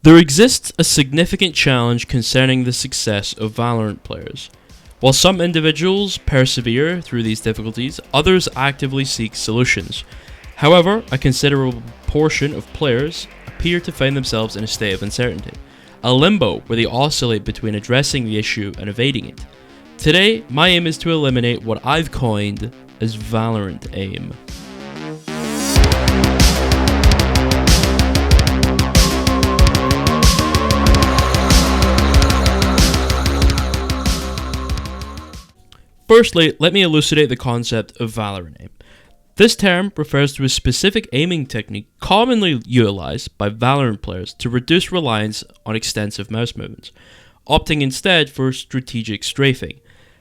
There exists a significant challenge concerning the success of Valorant players. While some individuals persevere through these difficulties, others actively seek solutions. However, a considerable portion of players appear to find themselves in a state of uncertainty, a limbo where they oscillate between addressing the issue and evading it. Today, my aim is to eliminate what I've coined as Valorant aim. Firstly, let me elucidate the concept of Valorant aim. This term refers to a specific aiming technique commonly utilized by Valorant players to reduce reliance on extensive mouse movements, opting instead for strategic strafing.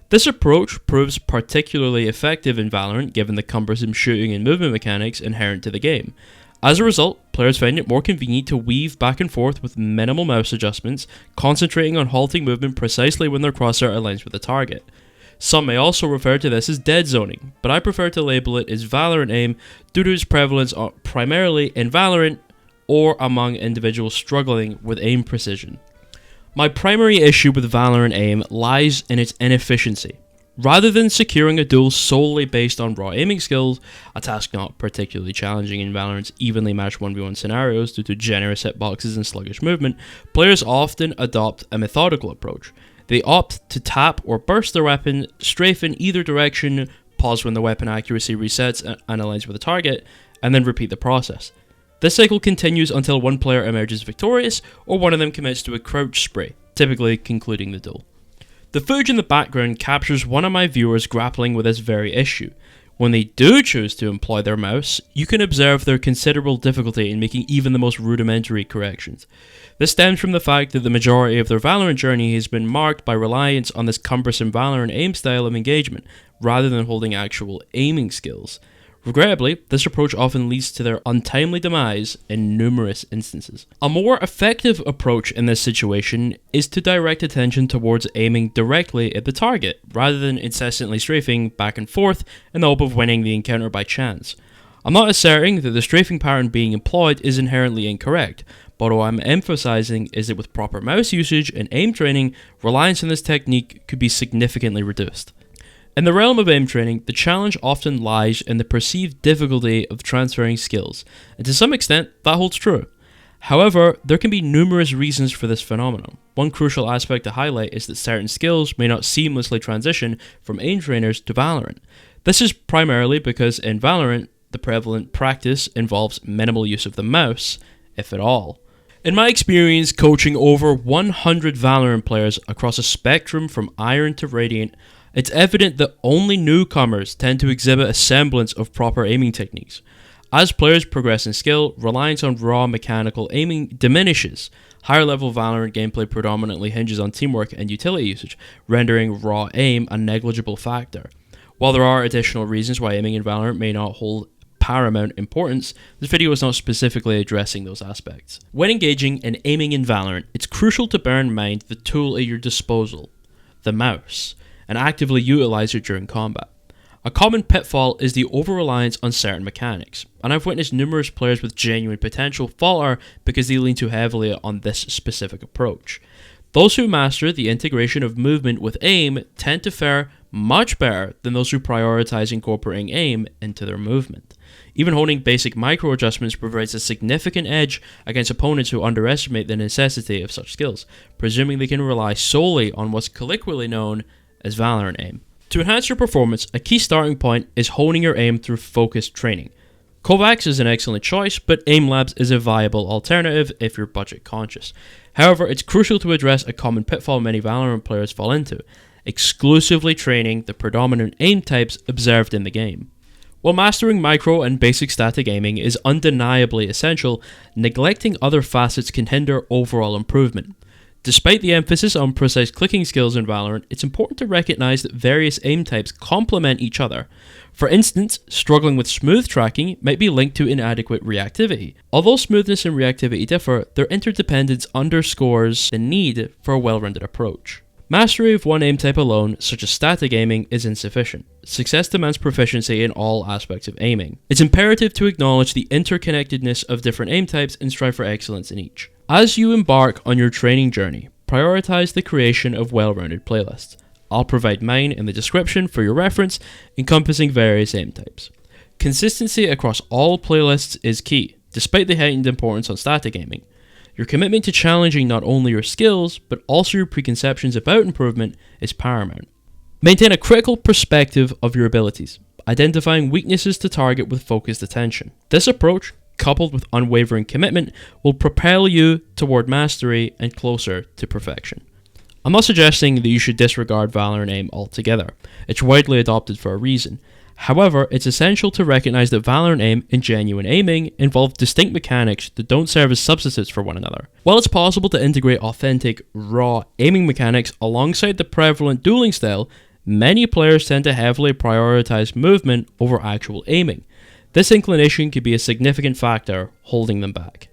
This approach proves particularly effective in Valorant given the cumbersome shooting and movement mechanics inherent to the game. As a result, players find it more convenient to weave back and forth with minimal mouse adjustments, concentrating on halting movement precisely when their crosshair aligns with the target. Some may also refer to this as dead zoning, but I prefer to label it as Valorant aim due to its prevalence primarily in Valorant or among individuals struggling with aim precision. My primary issue with Valorant aim lies in its inefficiency. Rather than securing a duel solely based on raw aiming skills, a task not particularly challenging in Valorant's evenly matched 1v1 scenarios due to generous hitboxes and sluggish movement, players often adopt a methodical approach. They opt to tap or burst their weapon, strafe in either direction, pause when the weapon accuracy resets and aligns with the target, and then repeat the process. This cycle continues until one player emerges victorious, or one of them commits to a crouch spray, typically concluding the duel. The footage in the background captures one of my viewers grappling with this very issue. When they do choose to employ their mouse, you can observe their considerable difficulty in making even the most rudimentary corrections. This stems from the fact that the majority of their Valorant journey has been marked by reliance on this cumbersome Valorant aim style of engagement, rather than holding actual aiming skills. Regrettably, this approach often leads to their untimely demise in numerous instances. A more effective approach in this situation is to direct attention towards aiming directly at the target, rather than incessantly strafing back and forth in the hope of winning the encounter by chance. I'm not asserting that the strafing pattern being employed is inherently incorrect, but what I'm emphasizing is that with proper mouse usage and aim training, reliance on this technique could be significantly reduced. In the realm of aim training, the challenge often lies in the perceived difficulty of transferring skills, and to some extent, that holds true. However, there can be numerous reasons for this phenomenon. One crucial aspect to highlight is that certain skills may not seamlessly transition from aim trainers to Valorant. This is primarily because in Valorant, the prevalent practice involves minimal use of the mouse, if at all. In my experience coaching over 100 Valorant players across a spectrum from Iron to Radiant, it's evident that only newcomers tend to exhibit a semblance of proper aiming techniques. As players progress in skill, reliance on raw mechanical aiming diminishes. Higher level Valorant gameplay predominantly hinges on teamwork and utility usage, rendering raw aim a negligible factor. While there are additional reasons why aiming in Valorant may not hold paramount importance, this video is not specifically addressing those aspects. When engaging in aiming in Valorant, it's crucial to bear in mind the tool at your disposal, the mouse, and actively utilize it during combat. A common pitfall is the over-reliance on certain mechanics, and I've witnessed numerous players with genuine potential falter because they lean too heavily on this specific approach. Those who master the integration of movement with aim tend to fare much better than those who prioritize incorporating aim into their movement. Even holding basic micro adjustments provides a significant edge against opponents who underestimate the necessity of such skills, presuming they can rely solely on what's colloquially known as Valorant aim. To enhance your performance, a key starting point is honing your aim through focused training. KovaaKs is an excellent choice, but Aim Labs is a viable alternative if you're budget conscious. However, it's crucial to address a common pitfall many Valorant players fall into: exclusively training the predominant aim types observed in the game. While mastering micro and basic static aiming is undeniably essential, neglecting other facets can hinder overall improvement. Despite the emphasis on precise clicking skills in Valorant, it's important to recognize that various aim types complement each other. For instance, struggling with smooth tracking might be linked to inadequate reactivity. Although smoothness and reactivity differ, their interdependence underscores the need for a well-rounded approach. Mastery of one aim type alone, such as static aiming, is insufficient. Success demands proficiency in all aspects of aiming. It's imperative to acknowledge the interconnectedness of different aim types and strive for excellence in each. As you embark on your training journey, prioritize the creation of well-rounded playlists. I'll provide mine in the description for your reference, encompassing various aim types. Consistency across all playlists is key, despite the heightened importance on static aiming. Your commitment to challenging not only your skills, but also your preconceptions about improvement is paramount. Maintain a critical perspective of your abilities, identifying weaknesses to target with focused attention. This approach, coupled with unwavering commitment, will propel you toward mastery and closer to perfection. I'm not suggesting that you should disregard Valorant aim altogether. It's widely adopted for a reason. However, it's essential to recognize that Valorant aim and genuine aiming involve distinct mechanics that don't serve as substitutes for one another. While it's possible to integrate authentic, raw aiming mechanics alongside the prevalent dueling style, many players tend to heavily prioritize movement over actual aiming. This inclination could be a significant factor holding them back.